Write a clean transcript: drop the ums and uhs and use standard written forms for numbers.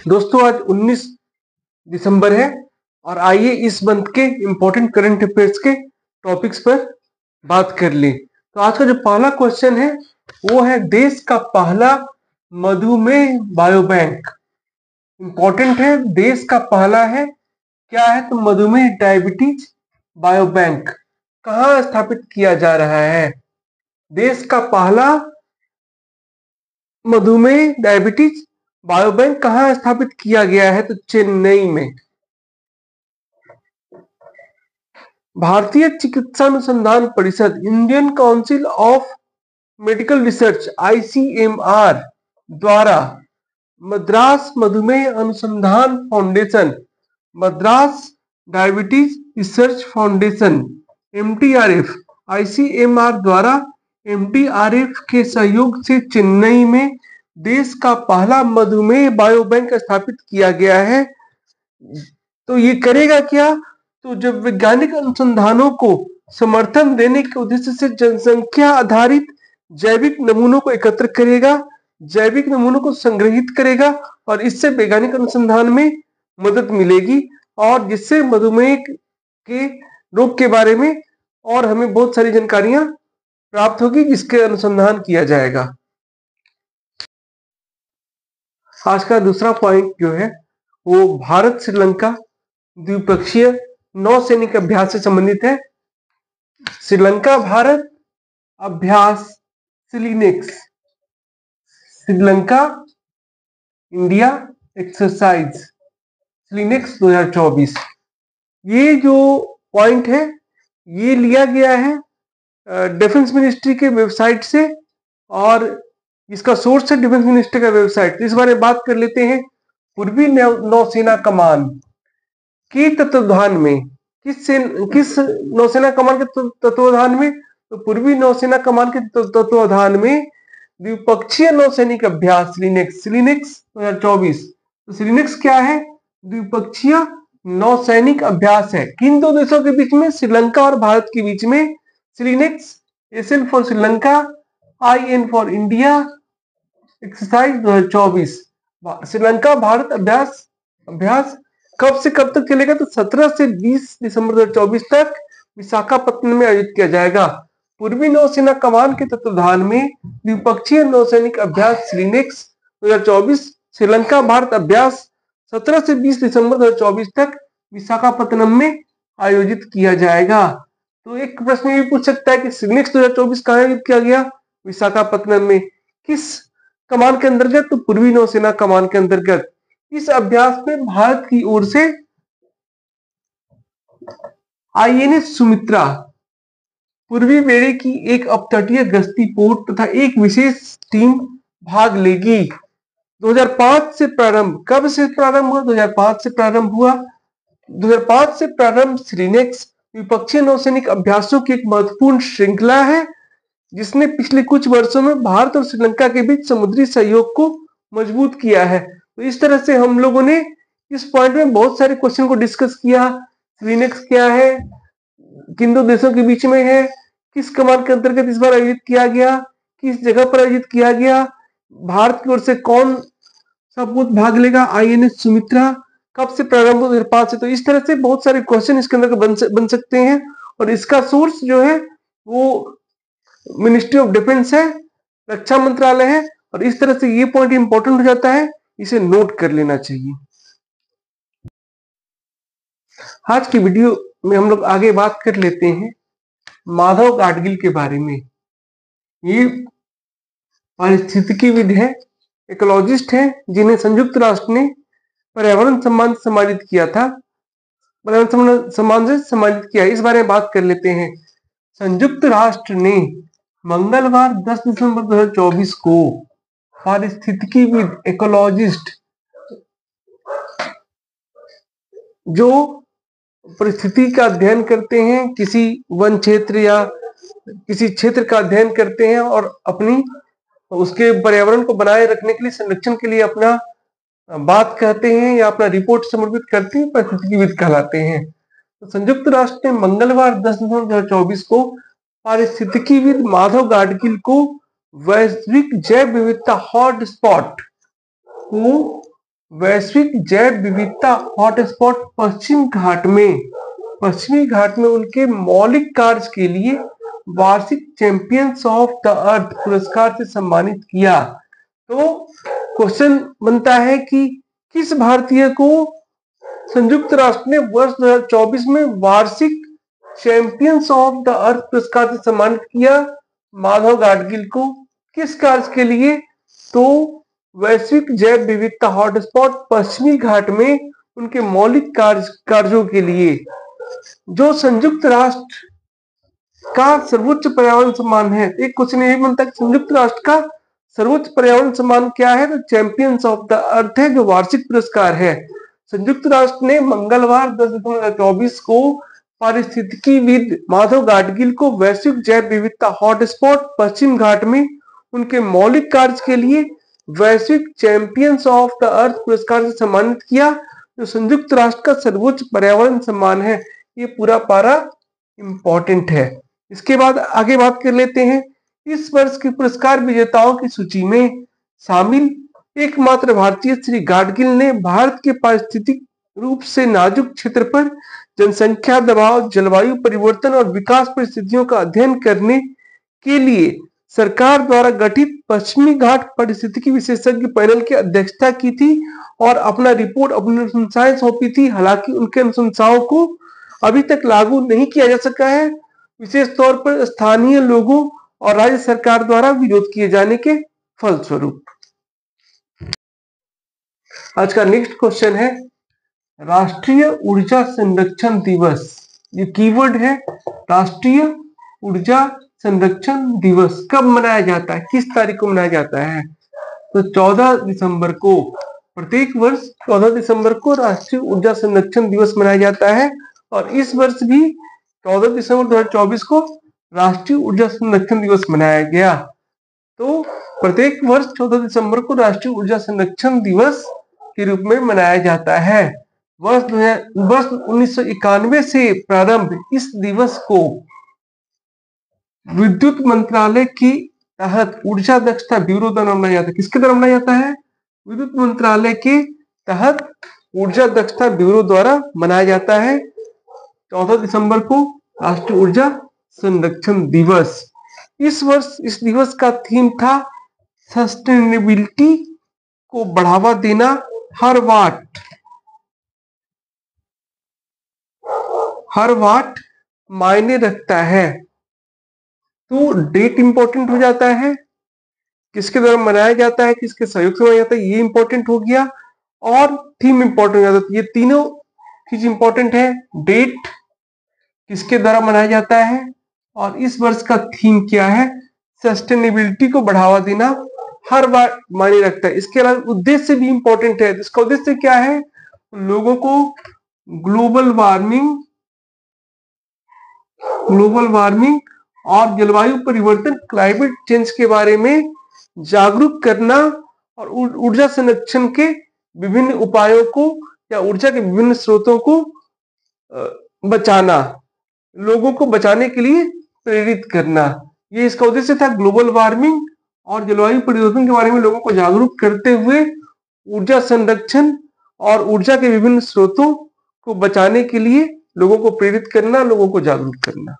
दोस्तों आज 19 दिसंबर है और आइए इस मंथ के इंपॉर्टेंट करंट अफेयर्स के टॉपिक्स पर बात कर लें। तो आज का जो पहला क्वेश्चन है वो है देश का पहला मधुमेह बायोबैंक। इंपॉर्टेंट है, देश का पहला है क्या है तो मधुमेह डायबिटीज बायोबैंक कहाँ स्थापित किया जा रहा है। देश का पहला मधुमेह डायबिटीज बायोबैंक कहाँ स्थापित किया गया है तो चेन्नई में। भारतीय चिकित्सा अनुसंधान परिषद Indian council of medical research ICMR द्वारा मद्रास मधुमेह अनुसंधान foundation, Madras diabetes research foundation MTRF, ICMR द्वारा MTRF के सहयोग से चेन्नई में देश का पहला मधुमेह बायोबैंक स्थापित किया गया है। तो ये करेगा क्या, तो जब वैज्ञानिक अनुसंधानों को समर्थन देने के उद्देश्य से जनसंख्या आधारित जैविक नमूनों को एकत्र करेगा, जैविक नमूनों को संग्रहित करेगा और इससे वैज्ञानिक अनुसंधान में मदद मिलेगी और जिससे मधुमेह के रोग के बारे में और हमें बहुत सारी जानकारियां प्राप्त होगी जिसके अनुसंधान किया जाएगा। आज का दूसरा पॉइंट जो है वो भारत श्रीलंका द्विपक्षीय नौसैनिक अभ्यास से संबंधित है। श्रीलंका भारत अभ्यास सिलिनेक्स, श्रीलंका इंडिया एक्सरसाइज सिलिनेक्स 2024। ये जो पॉइंट है ये लिया गया है डिफेंस मिनिस्ट्री के वेबसाइट से और इसका सोर्स है डिफेंस मिनिस्ट्री का वेबसाइट। इस बारे में बात कर लेते हैं। पूर्वी नौसेना कमान के तत्वाधान में किस नौसेना कमान के तत्वाधान में, तो पूर्वी नौसेना कमान के तत्वाधान में द्विपक्षीय नौसैनिक अभ्यास सिलिनेक्स 2024। तो सिलिनेक्स क्या है, द्विपक्षीय नौसैनिक अभ्यास है। किन दो देशों के बीच में, श्रीलंका और भारत के बीच में। सिलिनेक्स SN for Sri Lanka, IN for India, exercise 2024। Sri Lanka Bharat अभ्यास कब से कब तक चलेगा, तो 17 से 20 दिसंबर 2024 तक विशाखापत्तनम में आयोजित किया जाएगा। पूर्वी नौसेना कमान के तत्वाधान में द्विपक्षीय नौसैनिक अभ्यास सिलिनेक्स 2024 श्रीलंका भारत अभ्यास 17 से 20 दिसंबर 2024 तक विशाखापत्तनम में आयोजित किया जाएगा। तो एक प्रश्न ये पूछ सकता है कि सिलिनेक्स 2024 कहाँ आयोजित किया गया, विशाखापत्तनम में। किस कमान के अंतर्गत, तो पूर्वी नौसेना कमान के अंतर्गत। इस अभ्यास में भारत की ओर से INS सुमित्रा, पूर्वी बेड़े की एक अपतटीय गश्ती पोत तथा एक विशेष टीम भाग लेगी। 2005 से प्रारंभ, कब से प्रारंभ हुआ, 2005 से प्रारंभ हुआ। 2005 से प्रारंभ सिलिनेक्स द्विपक्षीय नौसैनिक अभ्यासों की एक महत्वपूर्ण श्रृंखला है जिसने पिछले कुछ वर्षों में भारत और श्रीलंका के बीच समुद्री सहयोग को मजबूत किया है। तो इस तरह से हम लोगों ने इस पॉइंट में बहुत सारे क्वेश्चन को डिस्कस किया। सिलिनेक्स क्या है, किन दो देशों के बीच में है, किस कमान के अंतर्गत इस बार आयोजित किया गया, किस जगह पर आयोजित किया गया, भारत की ओर से कौन सा पोत भाग लेगा, INS सुमित्रा, कब से प्रारंभ, 2005 से। तो इस तरह से बहुत सारे क्वेश्चन इसके अंदर बन सकते हैं और इसका सोर्स जो है वो मिनिस्ट्री ऑफ डिफेंस है, रक्षा मंत्रालय है और इस तरह से ये पॉइंट इंपॉर्टेंट हो जाता है, इसे नोट कर लेना चाहिए। आज की वीडियो में हम लोग आगे बात कर लेते हैं माधव गाडगिल के बारे में। ये पारिस्थितिकीविद है, इकोलॉजिस्ट है जिन्हें संयुक्त राष्ट्र ने पर्यावरण सम्मान सम्मानित किया था, पर्यावरण सम्मान से सम्मानित किया। इस बारे में बात कर लेते हैं। संयुक्त राष्ट्र ने मंगलवार 10 दिसंबर 2024 को पारिस्थितिकीविद, इकोलॉजिस्ट जो परिस्थिति का अध्ययन करते हैं, किसी वन क्षेत्र या किसी क्षेत्र का अध्ययन करते हैं और अपनी उसके पर्यावरण को बनाए रखने के लिए, संरक्षण के लिए अपना बात कहते हैं या अपना रिपोर्ट समर्पित करते हैं, पारिस्थितिकीविद कहलाते हैं। तो संयुक्त राष्ट्र ने मंगलवार 10 दिसंबर 2024 को पारिस्थितिकीविद माधव गाडगिल को वैश्विक जैव विविधता हॉटस्पॉट को वैश्विक जैव विविधता हॉटस्पॉट पश्चिमी घाट में उनके मौलिक कार्य के लिए वार्षिक चैंपियंस ऑफ द अर्थ पुरस्कार से सम्मानित किया। तो क्वेश्चन बनता है कि किस भारतीय को संयुक्त राष्ट्र ने वर्ष 2024 में वार्षिक चैंपियंस ऑफ द अर्थ पुरस्कार से सम्मानित किया? माधव गाडगिल को। किस कार्य के लिए? तो वैश्विक जैव विविधता हॉटस्पॉट पश्चिमी घाट में उनके मौलिक कार्यों के लिए। जो संयुक्त राष्ट्र का सर्वोच्च पर्यावरण सम्मान है, एक क्वेश्चन ये भी बनता है कि संयुक्त राष्ट्र का सर्वोच्च पर्यावरण सम्मान क्या है? तो चैंपियंस ऑफ द अर्थ है, जो वार्षिक पुरस्कार है। संयुक्त राष्ट्र ने मंगलवार 10 दिसंबर 2024 को पारिस्थितिकीविद माधव गाडगिल को वैश्विक जैव विविधता हॉटस्पॉट पश्चिम घाट में उनके मौलिक कार्य के लिए वैश्विक चैंपियंस ऑफ द अर्थ पुरस्कार से सम्मानित किया, जो संयुक्त राष्ट्र का सर्वोच्च पर्यावरण सम्मान है। ये पूरा पारा इंपॉर्टेंट है। इसके बाद आगे बात कर लेते हैं। इस वर्ष के पुरस्कार विजेताओं की सूची में शामिल एकमात्र भारतीय श्री गाडगिल ने भारत के पारिस्थितिक रूप से नाजुक क्षेत्र पर जनसंख्या दबाव, जलवायु परिवर्तन और विकास परिस्थितियों का अध्ययन करने के लिए सरकार द्वारा गठित पश्चिमी घाट पारिस्थितिकी विशेषज्ञ पैनल की अध्यक्षता की थी और अपना रिपोर्ट अपनी अनुशंसाएं सौंपी थी। हालांकि उनके अनुशंसाओं को अभी तक लागू नहीं किया जा सका है, विशेष तौर पर स्थानीय लोगों और राज्य सरकार द्वारा विरोध किए जाने के फलस्वरूप। आज का नेक्स्ट क्वेश्चन है राष्ट्रीय ऊर्जा संरक्षण दिवस। ये कीवर्ड है राष्ट्रीय ऊर्जा संरक्षण दिवस कब मनाया जाता है, किस तारीख को मनाया जाता है? तो 14 दिसंबर को। प्रत्येक वर्ष 14 दिसंबर को राष्ट्रीय ऊर्जा संरक्षण दिवस मनाया जाता है और इस वर्ष भी 14 दिसंबर 2024 को राष्ट्रीय ऊर्जा संरक्षण दिवस मनाया गया। तो प्रत्येक वर्ष 14 दिसंबर को राष्ट्रीय ऊर्जा संरक्षण दिवस के रूप में मनाया जाता है। वर्ष 1991 से प्रारंभ इस दिवस को विद्युत मंत्रालय के तहत ऊर्जा दक्षता ब्यूरो द्वारा मनाया जाता है। किसके द्वारा मनाया जाता है? विद्युत मंत्रालय के तहत ऊर्जा दक्षता ब्यूरो द्वारा मनाया जाता है 14 दिसंबर को राष्ट्रीय ऊर्जा संरक्षण दिवस। इस वर्ष इस दिवस का थीम था सस्टेनेबिलिटी को बढ़ावा देना, हर वाट मायने रखता है। तो डेट इंपॉर्टेंट हो जाता है, किसके द्वारा मनाया जाता है, किसके सहयोग से मनाया जाता है, ये इंपॉर्टेंट हो गया और थीम इंपॉर्टेंट हो जाता है। ये तीनों चीज इंपॉर्टेंट है। डेट किसके द्वारा मनाया जाता है और इस वर्ष का थीम क्या है? सस्टेनेबिलिटी को बढ़ावा देना, हर बार मायने रखता है। इसके अलावा उद्देश्य भी इंपॉर्टेंट है। इसका उद्देश्य क्या है? लोगों को ग्लोबल वार्मिंग और जलवायु परिवर्तन क्लाइमेट चेंज के बारे में जागरूक करना और ऊर्जा संरक्षण के विभिन्न उपायों को या ऊर्जा के विभिन्न स्रोतों को बचाना, लोगों को बचाने के लिए प्रेरित करना। ये इसका उद्देश्य था। ग्लोबल वार्मिंग और जलवायु परिवर्तन के बारे में लोगों को जागरूक करते हुए ऊर्जा संरक्षण और ऊर्जा के विभिन्न स्रोतों को बचाने के लिए लोगों को प्रेरित करना, लोगों को जागरूक करना।